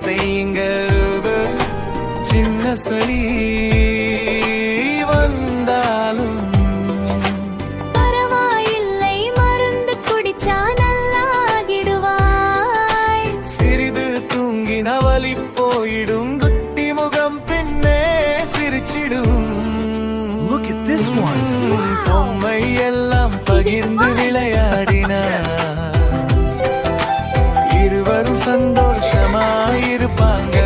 செய்யுங்க சின்ன சளி வந்தாலும் பரவாயில்லை, மருந்து குடிச்சா நல்லாகிடுவாய். சிறிது தூங்கின வலி போயிடும், குட்டி முகம் பின்னே சிரிச்சிடும். Look at this one. பொம்மை எல்லாம் பகிர்ந்து விளையாடினார், இருவரும் சந்தோஷமாயிருப்பாங்க.